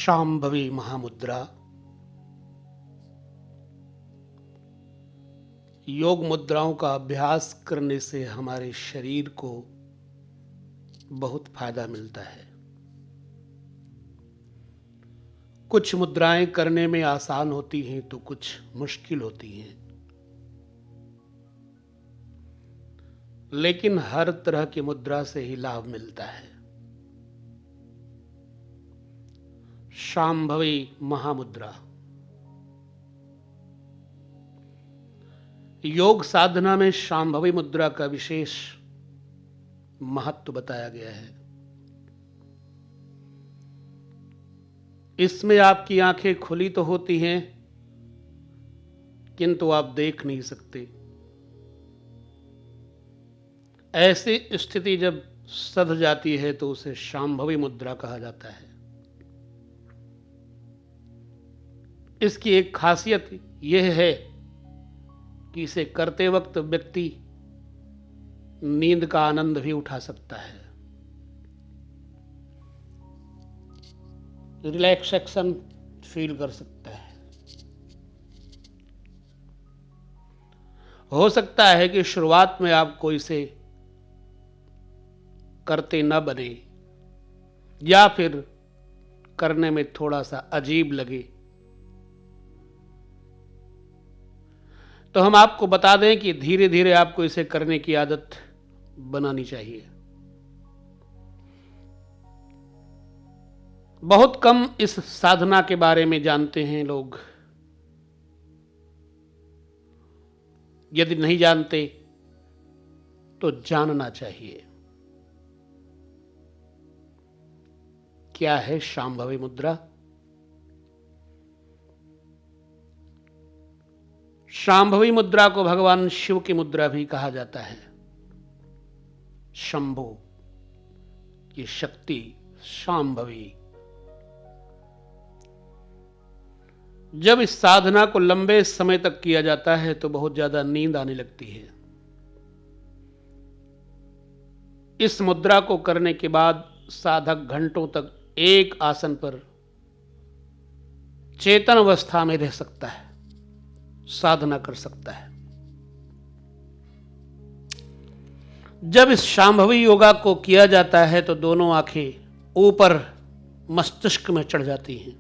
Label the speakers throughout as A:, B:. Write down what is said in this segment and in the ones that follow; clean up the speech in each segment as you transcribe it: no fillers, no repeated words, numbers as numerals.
A: शांभवी महामुद्रा। योग मुद्राओं का अभ्यास करने से हमारे शरीर को बहुत फायदा मिलता है। कुछ मुद्राएं करने में आसान होती हैं तो कुछ मुश्किल होती हैं, लेकिन हर तरह की मुद्रा से ही लाभ मिलता है। शांभवी महामुद्रा योग साधना में शांभवी मुद्रा का विशेष महत्व बताया गया है। इसमें आपकी आंखें खुली तो होती हैं, किंतु आप देख नहीं सकते। ऐसी स्थिति जब सध जाती है तो उसे शांभवी मुद्रा कहा जाता है। इसकी एक खासियत यह है कि इसे करते वक्त व्यक्ति नींद का आनंद भी उठा सकता है, रिलैक्सेशन फील कर सकता है। हो सकता है कि शुरुआत में आपको इसे करते न बने या फिर करने में थोड़ा सा अजीब लगे, तो हम आपको बता दें कि धीरे धीरे आपको इसे करने की आदत बनानी चाहिए। बहुत कम इस साधना के बारे में जानते हैं लोग। यदि नहीं जानते तो जानना चाहिए। क्या है शांभवी मुद्रा? शांभवी मुद्रा को भगवान शिव की मुद्रा भी कहा जाता है। शंभु की शक्ति शांभवी। जब इस साधना को लंबे समय तक किया जाता है तो बहुत ज्यादा नींद आने लगती है। इस मुद्रा को करने के बाद साधक घंटों तक एक आसन पर चेतन अवस्था में रह सकता है, साधना कर सकता है। जब इस शांभवी योगा को किया जाता है तो दोनों आंखें ऊपर मस्तिष्क में चढ़ जाती हैं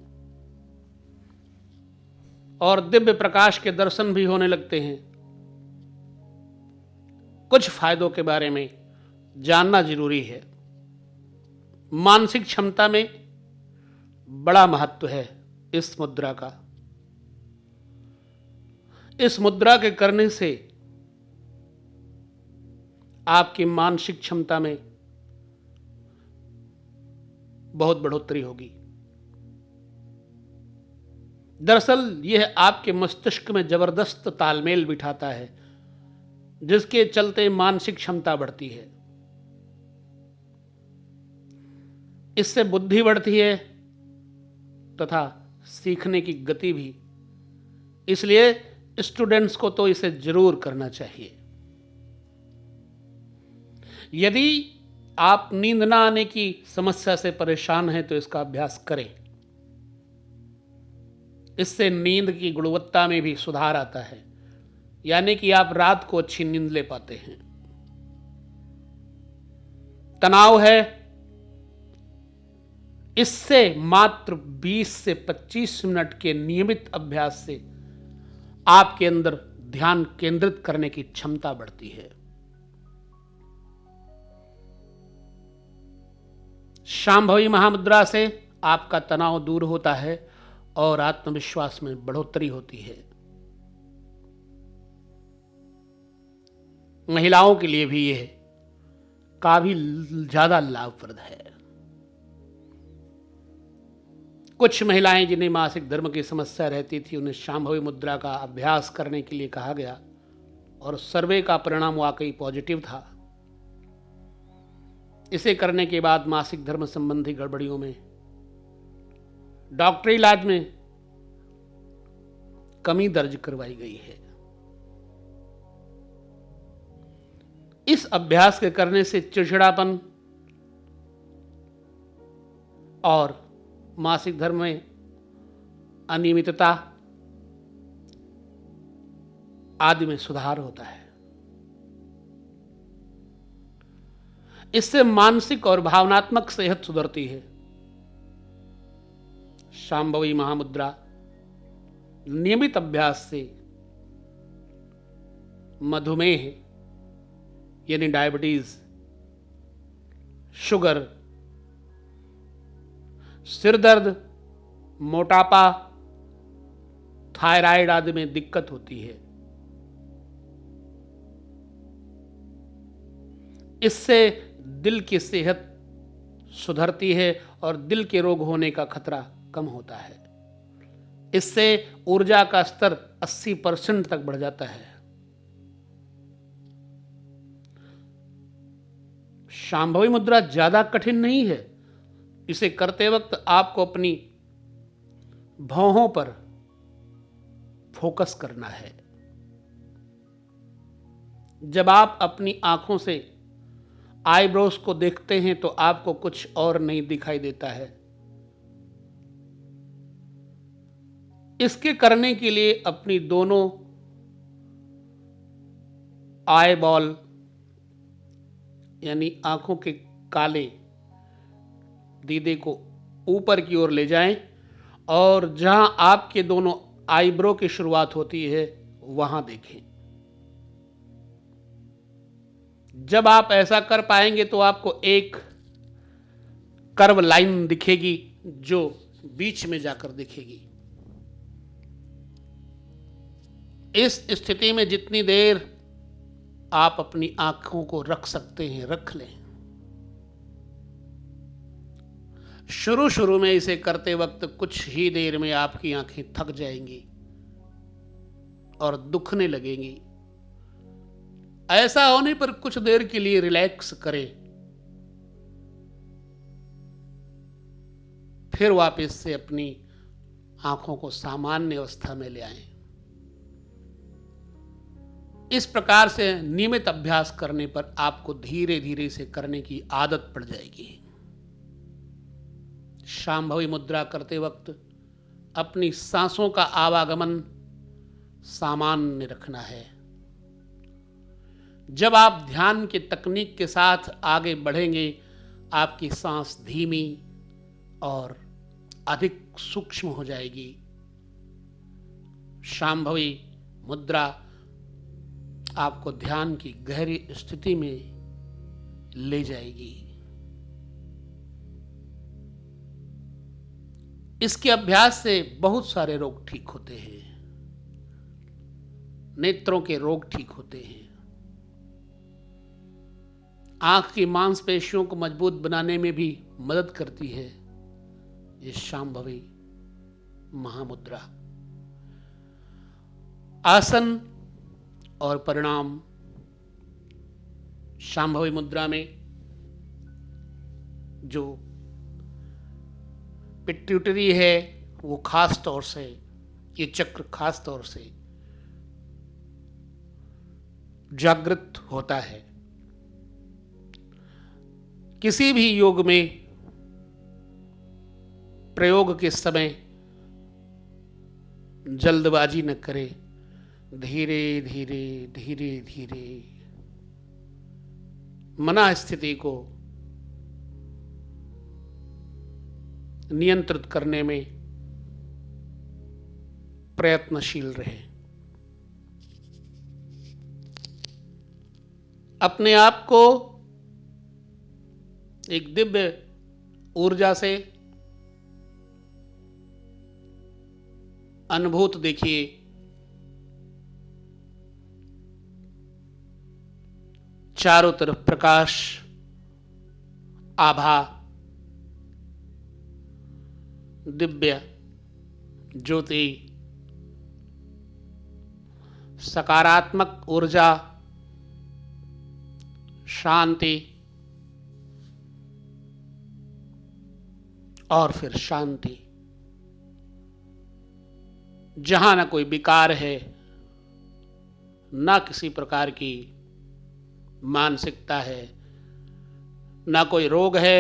A: और दिव्य प्रकाश के दर्शन भी होने लगते हैं। कुछ फायदों के बारे में जानना जरूरी है। मानसिक क्षमता में बड़ा महत्व है इस मुद्रा का। इस मुद्रा के करने से आपकी मानसिक क्षमता में बहुत बढ़ोतरी होगी। दरअसल यह आपके मस्तिष्क में जबरदस्त तालमेल बिठाता है, जिसके चलते मानसिक क्षमता बढ़ती है। इससे बुद्धि बढ़ती है तथा सीखने की गति भी। इसलिए स्टूडेंट्स को तो इसे जरूर करना चाहिए। यदि आप नींद ना आने की समस्या से परेशान हैं तो इसका अभ्यास करें। इससे नींद की गुणवत्ता में भी सुधार आता है, यानी कि आप रात को अच्छी नींद ले पाते हैं। तनाव है, इससे मात्र 20 से 25 मिनट के नियमित अभ्यास से आपके अंदर ध्यान केंद्रित करने की क्षमता बढ़ती है। शांभवी महामुद्रा से आपका तनाव दूर होता है और आत्मविश्वास में बढ़ोतरी होती है। महिलाओं के लिए भी यह काफी ज्यादा लाभप्रद है। कुछ महिलाएं जिन्हें मासिक धर्म की समस्या रहती थी, उन्हें शांभवी मुद्रा का अभ्यास करने के लिए कहा गया और सर्वे का परिणाम वाकई पॉजिटिव था। इसे करने के बाद मासिक धर्म संबंधी गड़बड़ियों में, डॉक्टरी इलाज में कमी दर्ज करवाई गई है। इस अभ्यास के करने से चिड़चिड़ापन और मासिक धर्म में अनियमितता आदि में सुधार होता है। इससे मानसिक और भावनात्मक सेहत सुधरती है। शांभवी महामुद्रा नियमित अभ्यास से मधुमेह यानी डायबिटीज, शुगर, सिर दर्द, मोटापा, थायराइड आदि में दिक्कत होती है। इससे दिल की सेहत सुधरती है और दिल के रोग होने का खतरा कम होता है। इससे ऊर्जा का स्तर 80% तक बढ़ जाता है। शांभवी मुद्रा ज्यादा कठिन नहीं है। इसे करते वक्त आपको अपनी भौहों पर फोकस करना है। जब आप अपनी आंखों से आईब्रोज को देखते हैं तो आपको कुछ और नहीं दिखाई देता है। इसके करने के लिए अपनी दोनों आई बॉल यानी आंखों के काले दीदे को ऊपर की ओर ले जाएं और जहां आपके दोनों आईब्रो की शुरुआत होती है वहां देखें। जब आप ऐसा कर पाएंगे तो आपको एक कर्व लाइन दिखेगी जो बीच में जाकर दिखेगी। इस स्थिति में जितनी देर आप अपनी आंखों को रख सकते हैं रख लें। शुरू में इसे करते वक्त कुछ ही देर में आपकी आंखें थक जाएंगी और दुखने लगेंगी। ऐसा होने पर कुछ देर के लिए रिलैक्स करें, फिर वापस से अपनी आंखों को सामान्य अवस्था में ले आएं। इस प्रकार से नियमित अभ्यास करने पर आपको धीरे धीरे से करने की आदत पड़ जाएगी। शांभवी मुद्रा करते वक्त अपनी सांसों का आवागमन सामान्य रखना है। जब आप ध्यान की तकनीक के साथ आगे बढ़ेंगे, आपकी सांस धीमी और अधिक सूक्ष्म हो जाएगी। शांभवी मुद्रा आपको ध्यान की गहरी स्थिति में ले जाएगी। इसके अभ्यास से बहुत सारे रोग ठीक होते हैं। नेत्रों के रोग ठीक होते हैं। आंख की मांसपेशियों को मजबूत बनाने में भी मदद करती है ये शांभवी महामुद्रा। आसन और परिणाम। शांभवी मुद्रा में जो पिट्यूटरी है वो खास तौर से, ये चक्र खास तौर से जागृत होता है। किसी भी योग में प्रयोग के समय जल्दबाजी न करें। धीरे धीरे धीरे धीरे मना स्थिति को नियंत्रित करने में प्रयत्नशील रहे। अपने आप को एक दिव्य ऊर्जा से अनुभूत देखिए। चारों तरफ प्रकाश, आभा, दिव्य ज्योति, सकारात्मक ऊर्जा, शांति और फिर शांति। जहां ना कोई विकार है, ना किसी प्रकार की मानसिकता है, ना कोई रोग है,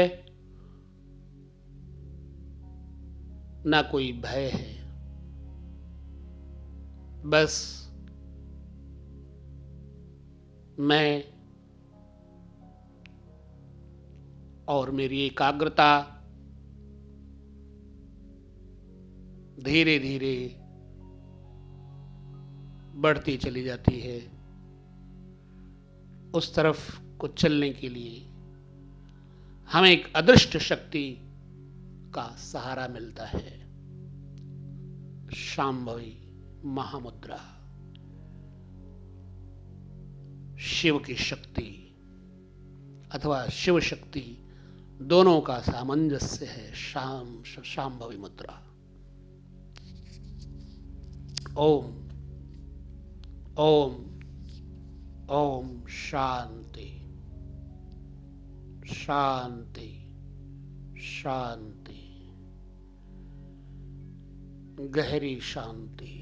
A: ना कोई भय है। बस मैं और मेरी एकाग्रता धीरे धीरे बढ़ती चली जाती है। उस तरफ को चलने के लिए हमें एक अदृष्ट शक्ति का सहारा मिलता है। शांभवी महामुद्रा, शिव की शक्ति अथवा शिव शक्ति दोनों का सामंजस्य है। शांभवी मुद्रा। ओम ओम ओम शांति शांति शांति, गहरी शांति।